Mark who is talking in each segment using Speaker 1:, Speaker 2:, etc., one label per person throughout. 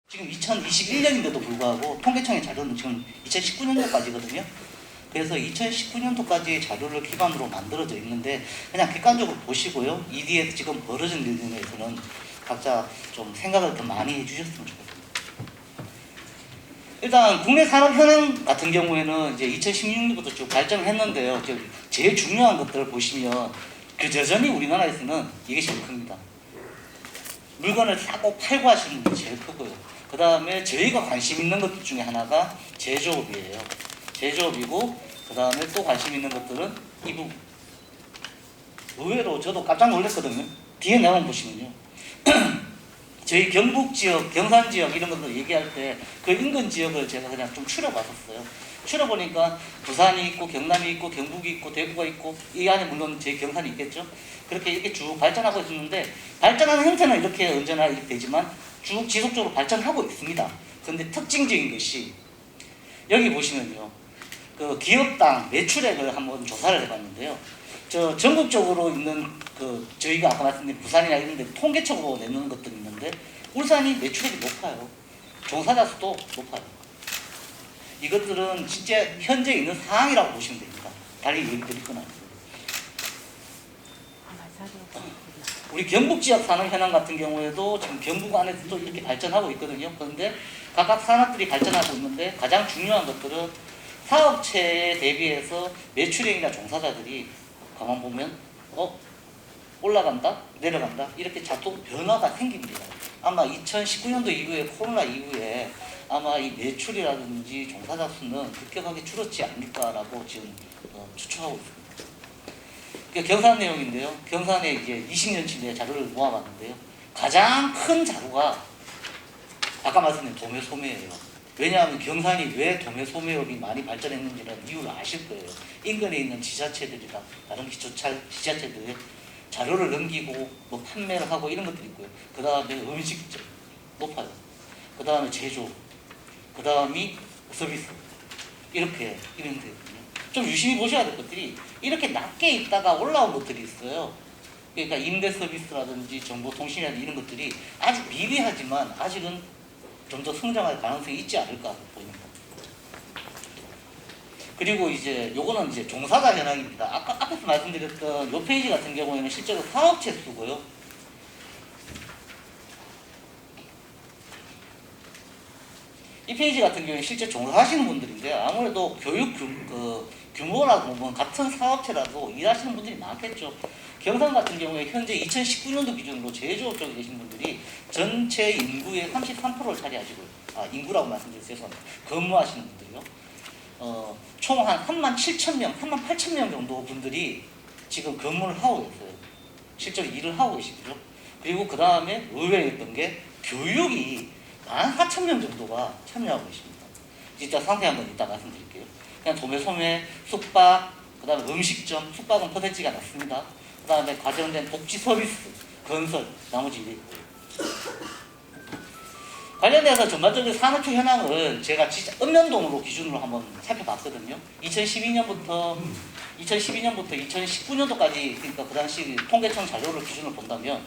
Speaker 1: 지금 2021년인데도 불구하고 통계청의 자료는 지금 2019년도까지거든요. 그래서 2019년도까지 자료를 기반으로 만들어져 있는데 그냥 객관적으로 보시고요. 이 뒤에 지금 벌어진 일에 대해서는 각자 좀 생각을 더 많이 해주셨으면 좋겠습니다. 일단 국내 산업 현황 같은 경우에는 이제 2016년부터 쭉 발전했는데요. 제일 중요한 것들을 보시면 여전히 우리나라에서는 이게 제일 큽니다. 물건을 사고 팔고 하시는 분이 제일 크고요. 그 다음에 저희가 관심 있는 것 중에 하나가 제조업이에요. 제조업이고 그 다음에 또 관심 있는 것들은 이 부분. 의외로 저도 깜짝 놀랐거든요. 뒤에 내용 보시면요. 저희 경북 지역, 경산 지역 이런 것들 얘기할 때 그 인근 지역을 제가 그냥 좀 추려봤었어요. 추려보니까 부산이 있고 경남이 있고 경북이 있고 대구가 있고 이 안에 물론 제 경산이 있겠죠. 그렇게 이렇게 쭉 발전하고 있는데 발전하는 형태는 이렇게 언제나 되지만 쭉 지속적으로 발전하고 있습니다. 그런데 특징적인 것이 여기 보시면요. 그 기업당 매출액을 한번 조사를 해봤는데요. 저 전국적으로 있는 그 저희가 아까 말씀드린 부산이나 이런 데 통계적으로 내놓는 것들이 있는데 울산이 매출액이 높아요. 종사자 수도 높아요. 이것들은 진짜 현재 있는 상황이라고 보시면 됩니다. 달리 얘기 드릴 건 아니고요. 우리 경북 지역 산업 현황 같은 경우에도 지금 경북 안에서도 이렇게 발전하고 있거든요. 그런데 각각 산업들이 발전하고 있는데 가장 중요한 것들은 사업체에 대비해서 매출액이나 종사자들이 가만 보면 올라간다, 내려간다 이렇게 자꾸 변화가 생깁니다. 아마 2019년도 이후에 코로나 이후에 아마 이 매출이라든지 종사자 수는 급격하게 줄었지 않을까라고 지금 추측하고 있습니다. 경산 내용인데요. 경산에 이제 20년치 내 자료를 모아봤는데요. 가장 큰 자료가 아까 말씀드린 도매소매예요. 왜냐하면 경산이 왜 도매소매업이 많이 발전했는지라는 이유를 아실 거예요. 인근에 있는 지자체들이나 다른 지자체들의 자료를 넘기고 뭐 판매를 하고 이런 것들이 있고요. 그 다음에 음식점 높아요. 그 다음에 제조, 그 다음이 서비스 이렇게 이런 데거든요. 좀 유심히 보셔야 될 것들이 이렇게 낮게 있다가 올라온 것들이 있어요. 그러니까 임대 서비스라든지 정보통신이라든지 이런 것들이 아주 미비하지만 아직은 좀 더 성장할 가능성이 있지 않을까 보입니다. 그리고 이제 요거는 이제 종사자 현황입니다. 아까 앞에서 말씀드렸던 요 페이지 같은 경우에는 실제로 사업체 수고요. 이 페이지 같은 경우에 실제 종사하시는 분들인데 아무래도 교육 규모라고 보면 같은 사업체라도 일하시는 분들이 많겠죠. 경산 같은 경우에 현재 2019년도 기준으로 제조업 쪽에 계신 분들이 전체 인구의 33%를 차지하시고 인구라고 말씀드려서 죄송합니다. 근무하시는 분들이요. 총 한 37,000명, 38,000명 정도 분들이 지금 근무를 하고 계세요. 실제로 일을 하고 계시죠. 그리고 그 다음에 의외였던 게 교육이 14,000명 정도가 참여하고 계십니다. 진짜 상세한 건 이따 말씀드릴게요. 그냥 도매소매, 숙박, 그 다음에 음식점, 숙박은 퍼센티지가 낮습니다. 그 다음에 과정된 복지 서비스, 건설, 나머지 일이 있고요. 관련돼서 전반적인 산업초 현황을 제가 진짜 읍면동으로 기준으로 한번 살펴봤거든요. 2012년부터 2019년도까지 그러니까 그 당시 통계청 자료를 기준으로 본다면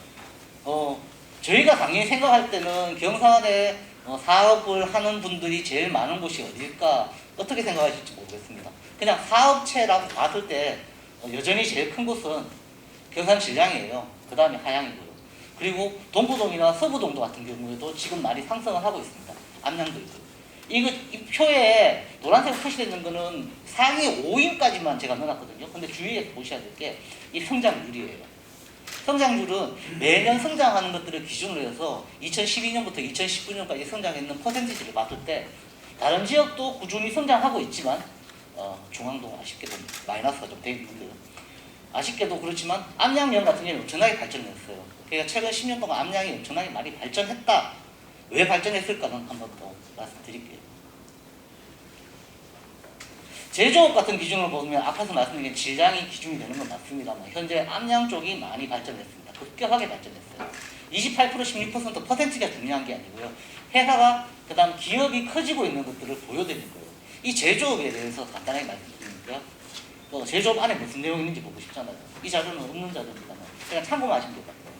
Speaker 1: 저희가 당연히 생각할 때는 경산에 사업을 하는 분들이 제일 많은 곳이 어딜까 어떻게 생각하실지 모르겠습니다. 그냥 사업체라고 봤을 때 여전히 제일 큰 곳은 경산 진량이에요. 그 다음에 하양이고요. 그리고 동부동이나 서부동도 같은 경우에도 지금 많이 상승을 하고 있습니다. 암양도 있고요. 이 표에 노란색 표시되어 있는 거는 상위 5위까지만 제가 넣어놨거든요. 근데 주의해서 보셔야 될 게 이 성장률이에요. 성장률은 매년 성장하는 것들을 기준으로 해서 2012년부터 2019년까지 성장했는 퍼센티지를 봤을 때 다른 지역도 꾸준히 성장하고 있지만 중앙동 아쉽게도 마이너스가 좀 되어 있는데요. 아쉽게도 그렇지만 암양면 같은 경우는 엄청나게 발전했어요. 그러니까 최근 10년 동안 암양이 엄청나게 많이 발전했다. 왜 발전했을까는 한 번 더 말씀드릴게요. 제조업 같은 기준으로 보면 앞에서 말씀드린 질량이 기준이 되는 건 맞습니다만 현재 암양 쪽이 많이 발전했습니다. 급격하게 발전했어요. 28% 16% 퍼센트가 중요한 게 아니고요. 회사가 그 다음 기업이 커지고 있는 것들을 보여드리는 거예요. 이 제조업에 대해서 간단하게 말씀드리니까 제조업 안에 무슨 내용이 있는지 보고 싶잖아요. 이 자료는 없는 자료입니다만 그냥 참고만 하시면 될 것 같아요.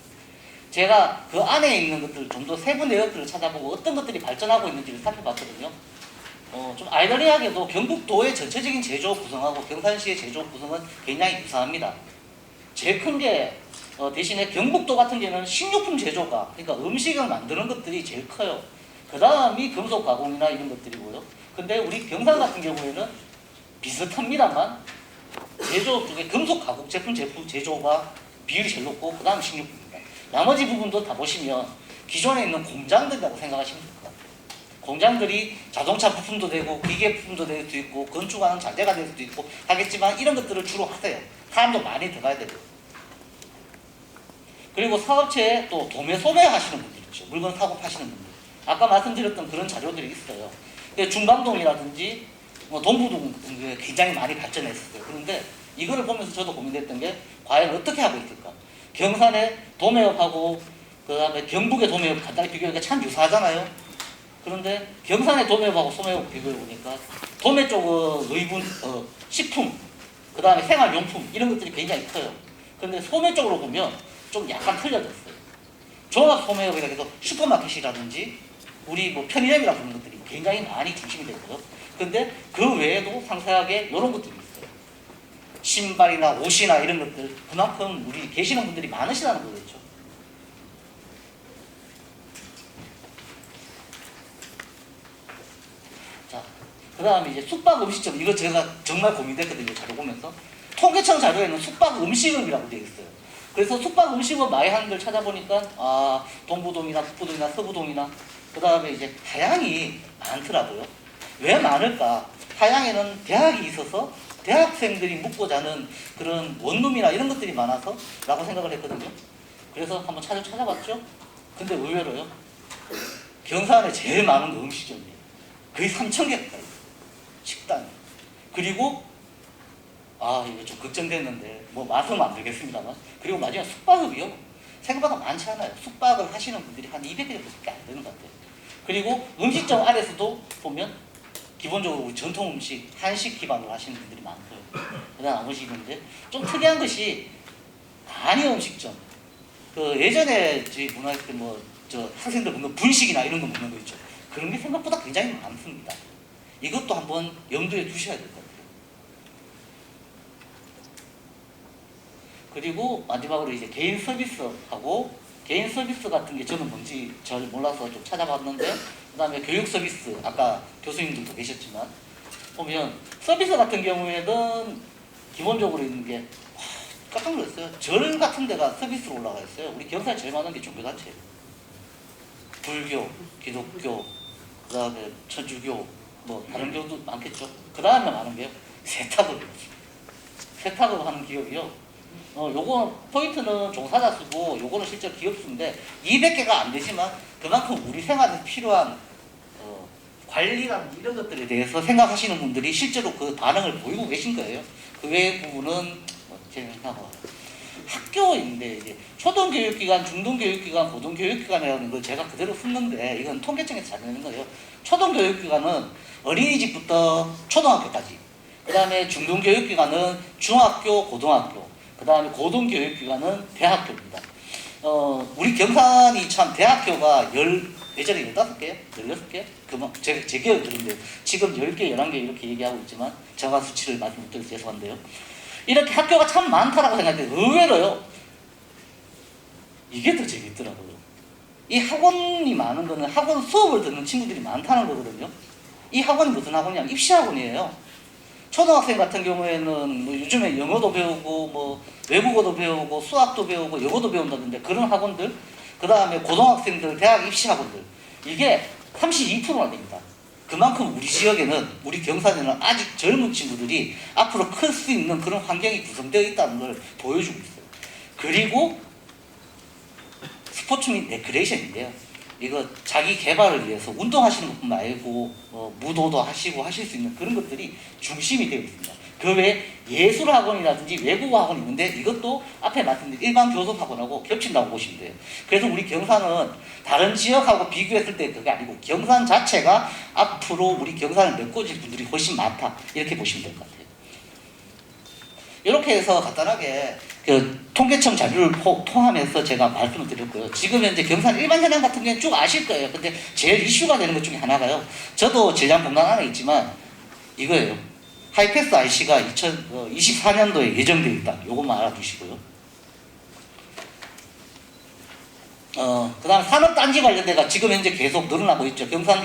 Speaker 1: 제가 그 안에 있는 것들 좀 더 세부 내역들을 찾아보고 어떤 것들이 발전하고 있는지를 살펴봤거든요. 좀 아이러니하게도 경북도의 전체적인 제조 구성하고 경산시의 제조 구성은 굉장히 유사합니다. 제일 큰 게 대신에 경북도 같은 경우는 식료품 제조가, 그러니까 음식을 만드는 것들이 제일 커요. 그 다음이 금속 가공이나 이런 것들이고요. 근데 우리 경산 같은 경우에는 비슷합니다만 제조 쪽에 금속 가공 제품 제조가 비율이 제일 높고 그 다음 식료품입니다. 나머지 부분도 다 보시면 기존에 있는 공장들이라고 생각하시면 될 것 같아요. 공장들이 자동차 부품도 되고 기계 부품도 될 수도 있고 건축하는 자재가 될 수도 있고 하겠지만 이런 것들을 주로 하세요. 사람도 많이 들어가야 되고. 그리고 사업체에 또 도매 소매 하시는 분들 있죠. 물건 사고 파시는 분들. 아까 말씀드렸던 그런 자료들이 있어요. 중담동이라든지 동부동 같은 게 굉장히 많이 발전했었어요. 그런데 이거를 보면서 저도 고민했던 게 과연 어떻게 하고 있을까? 경산의 도매업하고 그 다음에 경북의 도매업 간단히 비교하니까 참 유사하잖아요. 그런데 경산의 도매업하고 소매업 비교해 보니까 도매 쪽은 의분, 식품, 그 다음에 생활용품 이런 것들이 굉장히 커요. 그런데 소매 쪽으로 보면 좀 약간 틀려졌어요. 종합 소매업이라 해서 슈퍼마켓이라든지 우리 뭐 편의점이라 부르는 것들이 굉장히 많이 중심이 되고요. 근데 그 외에도 상세하게 이런 것들이 있어요. 신발이나 옷이나 이런 것들 그만큼 우리 계시는 분들이 많으시다는 거겠죠. 자, 그 다음에 이제 숙박 음식점 이거 제가 정말 고민됐거든요. 자료 보면서 통계청 자료에는 숙박 음식업이라고 되어 있어요. 그래서 숙박 음식업 많이 하는 걸 찾아보니까 동부동이나 북부동이나 서부동이나 그 다음에 이제 하양이 많더라고요. 왜 많을까? 하양에는 대학이 있어서 대학생들이 묵고 자는 그런 원룸이나 이런 것들이 많아서 라고 생각을 했거든요. 그래서 한번 찾아봤죠. 근데 의외로요. 경산에 제일 많은 거 음식점이에요. 거의 3,000개 가까이 식당이. 그리고 이거 좀 걱정됐는데 뭐 말씀 안 드리겠습니다만 그리고 마지막 숙박업이요. 생각보다 많지 않아요. 숙박을 하시는 분들이 한 200개 정도밖에 안 되는 것 같아요. 그리고 음식점 안에서도 보면 기본적으로 우리 전통 음식, 한식 기반으로 하시는 분들이 많고요. 그 다음 나머지 있는데 좀 특이한 것이 한의 음식점. 그 예전에 저희 문화할 때 학생들 먹는 분식이나 이런 거 먹는 거 있죠. 그런 게 생각보다 굉장히 많습니다. 이것도 한번 염두에 두셔야 될 것 같아요. 그리고 마지막으로 이제 개인 서비스하고 개인 서비스 같은 게 저는 뭔지 잘 몰라서 좀 찾아봤는데 그 다음에 교육 서비스 아까 교수님들도 계셨지만 보면 서비스 같은 경우에는 기본적으로 있는 게 깜짝 놀랐어요. 절 같은 데가 서비스로 올라가 있어요. 우리 경산에 제일 많은 게 종교단체예요. 불교, 기독교, 그 다음에 천주교 뭐 다른 교도 많겠죠. 그 다음에 많은 게요. 세탁업이에요. 세탁업 하는 기업이요. 요거 포인트는 종사자 수고 요거는 실제 기업 수인데 200개가 안 되지만 그만큼 우리 생활에 필요한 관리라는 이런 것들에 대해서 생각하시는 분들이 실제로 그 반응을 보이고 계신 거예요. 그 외의 부분은 제가 생각하고 학교인데 이제 초등교육기관, 중등교육기관, 고등교육기관이라는 걸 제가 그대로 썼는데 이건 통계청에서 잘 내는 거예요. 초등교육기관은 어린이집부터 초등학교까지, 그 다음에 중등교육기관은 중학교, 고등학교, 그 다음에 고등교육기관은 대학교입니다. 우리 경산이 참 대학교가 예전에 15개? 16개? 제 기억이 드는데 지금 10개, 11개 이렇게 얘기하고 있지만 정확한 수치를 말씀 못 드려서 죄송한데요. 이렇게 학교가 참 많다라고 생각했는데 의외로요. 이게 더 재밌더라고요. 이 학원이 많은 거는 학원 수업을 듣는 친구들이 많다는 거거든요. 이 학원이 무슨 학원이냐? 입시학원이에요. 초등학생 같은 경우에는 뭐 요즘에 영어도 배우고 뭐 외국어도 배우고 수학도 배우고 영어도 배운다던데 그런 학원들, 그 다음에 고등학생들 대학 입시 학원들 이게 32%나 됩니다. 그만큼 우리 지역에는 우리 경산에는 아직 젊은 친구들이 앞으로 클 수 있는 그런 환경이 구성되어 있다는 걸 보여주고 있어요. 그리고 스포츠 및 레크레이션인데요. 이거 자기 개발을 위해서 운동하시는 것뿐만 아니고 무도도 하시고 하실 수 있는 그런 것들이 중심이 되어 있습니다. 그 외에 예술학원이라든지 외국어학원이 있는데 이것도 앞에 말씀드린 일반 교섭학원하고 겹친다고 보시면 돼요. 그래서 우리 경산은 다른 지역하고 비교했을 때 그게 아니고 경산 자체가 앞으로 우리 경산을 메꿔줄 분들이 훨씬 많다 이렇게 보시면 될 것 같아요. 이렇게 해서 간단하게 통계청 자료를 포함해서 제가 말씀을 드렸고요. 지금 현재 경산 일반 현황 같은 경우는 쭉 아실 거예요. 근데 제일 이슈가 되는 것 중에 하나가요. 저도 질량공단 안에 있지만 이거예요. 하이패스 IC가 2024년도에 예정되어 있다. 요것만 알아두시고요. 그 다음 산업단지 관련돼가 지금 현재 계속 늘어나고 있죠. 경산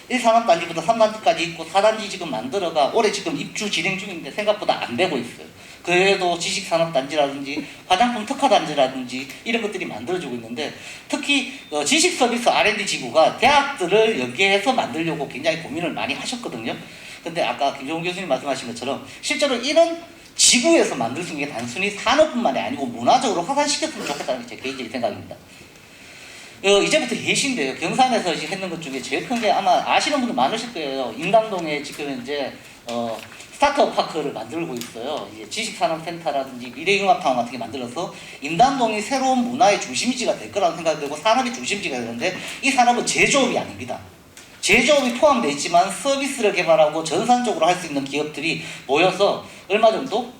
Speaker 1: 1산업단지부터 3단지까지 있고 4단지 지금 만들어가 올해 지금 입주 진행 중인데 생각보다 안 되고 있어요. 그래도 지식산업단지라든지 화장품 특화단지라든지 이런 것들이 만들어지고 있는데 특히 지식서비스 R&D 지구가 대학들을 연계해서 만들려고 굉장히 고민을 많이 하셨거든요. 근데 아까 김종훈 교수님 말씀하신 것처럼 실제로 이런 지구에서 만들 수 있는 게 단순히 산업뿐만이 아니고 문화적으로 확산시켰으면 좋겠다는 게 제 개인적인 생각입니다. 이제부터 예시인데요. 경산에서 했는 것 중에 제일 큰 게 아마 아시는 분들 많으실 거예요. 인당동에 지금 이제 스타트업 파크를 만들고 있어요. 이제 지식산업센터라든지 미래융합타운 같은 게 만들어서 인당동이 새로운 문화의 중심지가 될 거라고 생각되고 산업의 중심지가 되는데 이 산업은 제조업이 아닙니다. 제조업이 포함되어 있지만 서비스를 개발하고 전산적으로 할 수 있는 기업들이 모여서 얼마 정도?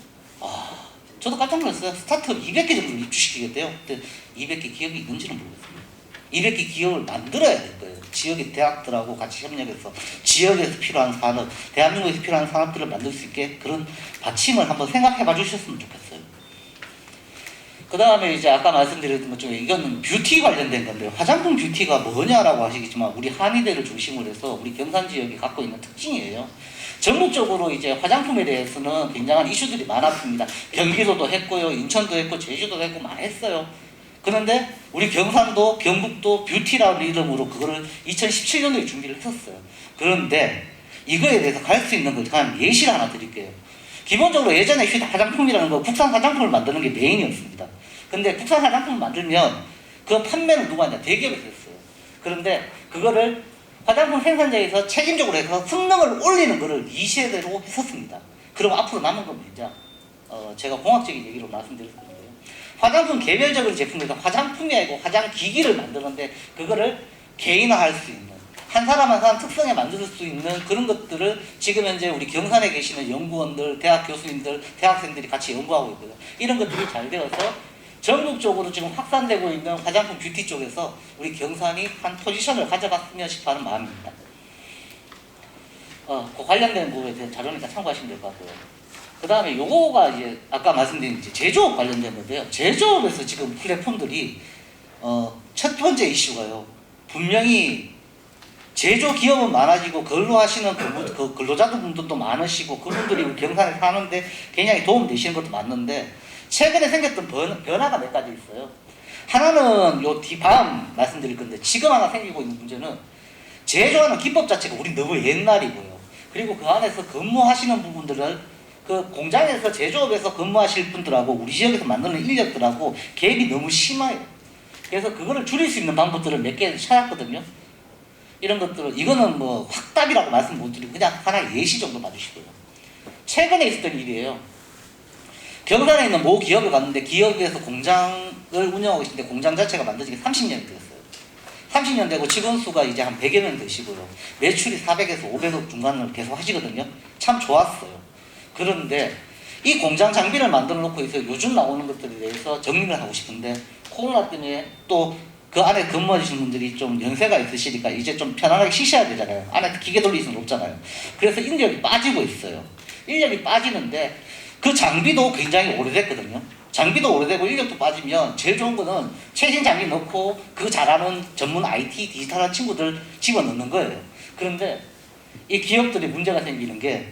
Speaker 1: 저도 깜짝 놀랐어요. 스타트업 200개 정도를 입주시키겠대요. 근데 200개 기업이 있는지는 모르겠어요. 200개 기업을 만들어야 될 거예요. 지역의 대학들하고 같이 협력해서 지역에서 필요한 산업, 대한민국에서 필요한 산업들을 만들 수 있게 그런 받침을 한번 생각해 봐 주셨으면 좋겠어요. 그 다음에 이제 아까 말씀드렸던 것 중에 이건 뷰티 관련된 건데요. 화장품 뷰티가 뭐냐라고 하시겠지만 우리 한의대를 중심으로 해서 우리 경산 지역이 갖고 있는 특징이에요. 전국적으로 이제 화장품에 대해서는 굉장한 이슈들이 많았습니다. 경기도도 했고요, 인천도 했고, 제주도도 했고 많이 했어요. 그런데 우리 경산도 경북도 뷰티라는 이름으로 그거를 2017년도에 준비를 했었어요. 그런데 이거에 대해서 갈 수 있는 걸 그냥 예시를 하나 드릴게요. 기본적으로 예전에 화장품이라는 거 국산 화장품을 만드는 게 메인이었습니다. 근데 국산 화장품을 만들면 그 판매는 누가 하냐? 대기업에서 했어요. 그런데 그거를 화장품 생산자에서 책임적으로 해서 성능을 올리는 거를 2세대로 했었습니다. 그럼 앞으로 남은 건 뭐냐? 제가 공학적인 얘기로 말씀드릴 건데요. 화장품 개별적인 제품에서 화장품이 아니고 화장기기를 만드는데 그거를 개인화할 수 있는 한 사람 한 사람 특성에 만들 수 있는 그런 것들을 지금 현재 우리 경산에 계시는 연구원들, 대학 교수님들, 대학생들이 같이 연구하고 있고요. 이런 것들이 잘 되어서 전국적으로 지금 확산되고 있는 화장품 뷰티 쪽에서 우리 경산이 한 포지션을 가져갔으면 싶어 하는 마음입니다. 그 관련된 부분에 대한 자료니까 참고하시면 될 것 같고요. 그 다음에 요거가 이제 아까 말씀드린 이제 제조업 관련된 건데요. 제조업에서 지금 플랫폼들이 첫 번째 이슈가요. 분명히 제조 기업은 많아지고 근로하시는 근로자분들도 많으시고 그분들이 우리 경산에 사는데 굉장히 도움 되시는 것도 맞는데 최근에 생겼던 변화가 몇 가지 있어요. 하나는 요 다음 말씀드릴 건데 지금 하나 생기고 있는 문제는 제조하는 기법 자체가 우리 너무 옛날이고요. 그리고 그 안에서 근무하시는 부분들을 그 공장에서 제조업에서 근무하실 분들하고 우리 지역에서 만드는 인력들하고 갭이 너무 심해요. 그래서 그거를 줄일 수 있는 방법들을 몇 개 찾았거든요. 이런 것들을 이거는 뭐 확답이라고 말씀 못 드리고 그냥 하나의 예시 정도 봐주시고요. 최근에 있었던 일이에요. 경산에 있는 모 기업을 갔는데 기업에서 공장을 운영하고 계신데 공장 자체가 만들어진 게 30년이 되었어요. 30년 되고 직원 수가 이제 한 100여 명 되시고요. 매출이 400에서 500억 중간을 계속 하시거든요. 참 좋았어요. 그런데 이 공장 장비를 만들어 놓고 있어요. 요즘 나오는 것들에 대해서 정리를 하고 싶은데 코로나 때문에 또 그 안에 근무하시는 분들이 좀 연세가 있으시니까 이제 좀 편안하게 쉬셔야 되잖아요. 안에 기계 돌릴 수는 없잖아요. 그래서 인력이 빠지고 있어요. 인력이 빠지는데 그 장비도 굉장히 오래됐거든요. 장비도 오래되고 인력도 빠지면 제일 좋은 거는 최신 장비 넣고 그 잘하는 전문 IT 디지털한 친구들 집어넣는 거예요. 그런데 이 기업들이 문제가 생기는 게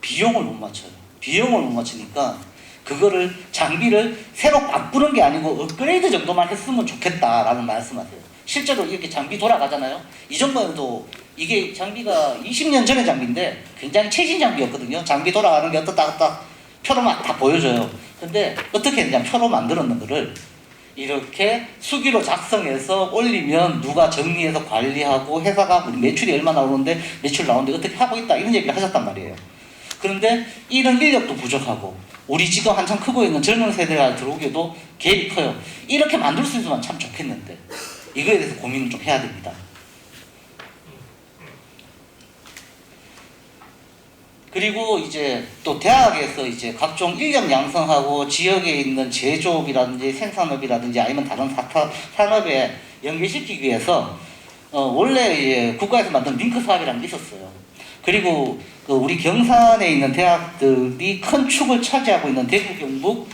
Speaker 1: 비용을 못 맞춰요. 비용을 못 맞추니까 그거를 장비를 새로 바꾸는 게 아니고 업그레이드 정도만 했으면 좋겠다라는 말씀하세요. 실제로 이렇게 장비 돌아가잖아요. 이전번에도 이게 장비가 20년 전의 장비인데 굉장히 최신 장비였거든요. 장비 돌아가는 게 어떻다 표로만 다 보여줘요. 근데 어떻게 했냐, 표로 만들었는 거를 이렇게 수기로 작성해서 올리면 누가 정리해서 관리하고 회사가 우리 매출이 얼마 나오는데 매출 나오는데 어떻게 하고 있다 이런 얘기를 하셨단 말이에요. 그런데 이런 인력도 부족하고 우리 지금 한참 크고 있는 젊은 세대가 들어오기에도 갭이 커요. 이렇게 만들 수 있으면 참 좋겠는데 이거에 대해서 고민을 좀 해야 됩니다. 그리고 이제 또 대학에서 이제 각종 인력 양성하고 지역에 있는 제조업이라든지 생산업이라든지 아니면 다른 산업에 연계시키기 위해서 원래 이제 국가에서 만든 링크 사업이라는 게 있었어요. 그리고 그 우리 경산에 있는 대학들이 큰 축을 차지하고 있는 대구 경북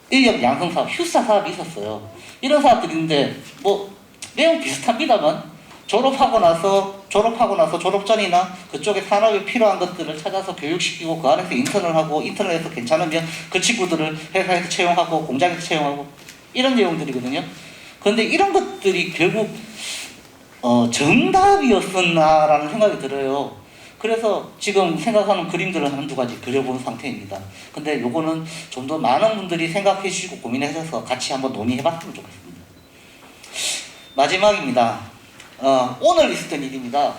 Speaker 1: 인력 양성 사업, 휴사 사업이 있었어요. 이런 사업들이 있는데 뭐 내용 비슷합니다만 졸업하고 나서 졸업 전이나 그쪽에 산업에 필요한 것들을 찾아서 교육시키고 그 안에서 인턴을 하고 인턴에서 괜찮으면 그 친구들을 회사에서 채용하고 공장에서 채용하고 이런 내용들이거든요. 그런데 이런 것들이 결국 정답이었었나라는 생각이 들어요. 그래서 지금 생각하는 그림들을 한두 가지 그려본 상태입니다. 근데 요거는 좀 더 많은 분들이 생각해 주시고 고민해 주셔서 같이 한번 논의해 봤으면 좋겠습니다. 마지막입니다. 오늘 있었던 일입니다.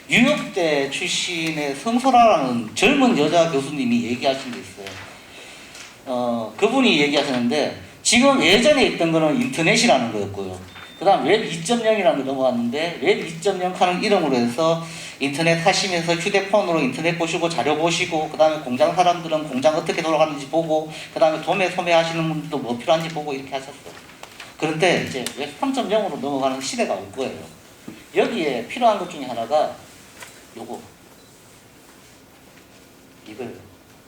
Speaker 1: 뉴욕대 출신의 성소라라는 젊은 여자 교수님이 얘기하신 게 있어요. 그분이 얘기하셨는데 지금 예전에 있던 거는 인터넷이라는 거였고요. 그 다음 웹 2.0이라는 게 넘어왔는데 웹 2.0 하는 이름으로 해서 인터넷 하시면서 휴대폰으로 인터넷 보시고 자료 보시고 그 다음에 공장 사람들은 공장 어떻게 돌아가는지 보고 그 다음에 도매 소매하시는 분들도 뭐 필요한지 보고 이렇게 하셨어요. 그런데 이제 웹 3.0으로 넘어가는 시대가 올 거예요. 여기에 필요한 것 중에 하나가 요거 이거예요.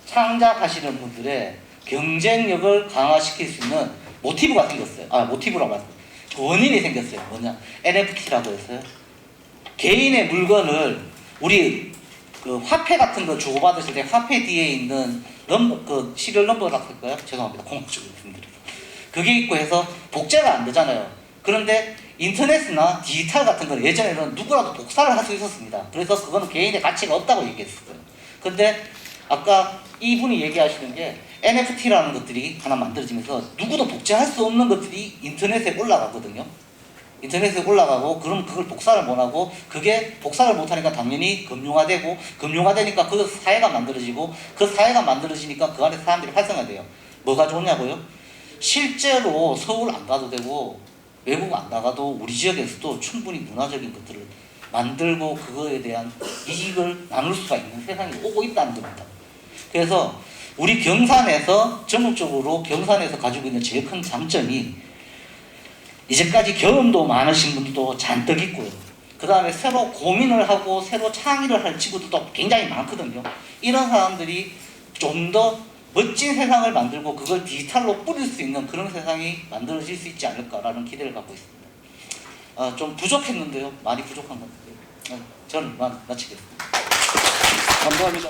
Speaker 1: 창작하시는 분들의 경쟁력을 강화시킬 수 있는 모티브가 생겼어요. 모티브라고 하죠. 원인이 생겼어요. 뭐냐? NFT라고 했어요. 개인의 물건을 우리 그 화폐 같은 거 주고받으실 때 화폐 뒤에 있는 그 시리얼 넘버라고 할까요? 죄송합니다. 공식적으로 말씀드려서. 그게 있고 해서 복제가 안 되잖아요. 그런데 인터넷이나 디지털 같은 건 예전에는 누구라도 복사를 할 수 있었습니다. 그래서 그거는 개인의 가치가 없다고 얘기했어요. 근데 아까 이분이 얘기하시는 게 NFT라는 것들이 하나 만들어지면서 누구도 복제할 수 없는 것들이 인터넷에 올라가거든요. 인터넷에 올라가고 그럼 그걸 복사를 못하고 그게 복사를 못하니까 당연히 금융화되고 금융화되니까 그 사회가 만들어지고 그 사회가 만들어지니까 그 안에 사람들이 활성화돼요. 뭐가 좋냐고요? 실제로 서울 안 가도 되고 외국 안 나가도 우리 지역에서도 충분히 문화적인 것들을 만들고 그거에 대한 이익을 나눌 수가 있는 세상이 오고 있다는 겁니다. 그래서 우리 경산에서 전국적으로 경산에서 가지고 있는 제일 큰 장점이 이제까지 경험도 많으신 분들도 잔뜩 있고요. 그 다음에 새로 고민을 하고 새로 창의를 할 친구들도 굉장히 많거든요. 이런 사람들이 좀 더 멋진 세상을 만들고 그걸 디지털로 뿌릴 수 있는 그런 세상이 만들어질 수 있지 않을까라는 기대를 갖고 있습니다. 좀 부족했는데요. 많이 부족한 것 같아요. 저는 마치겠습니다.
Speaker 2: 감사합니다.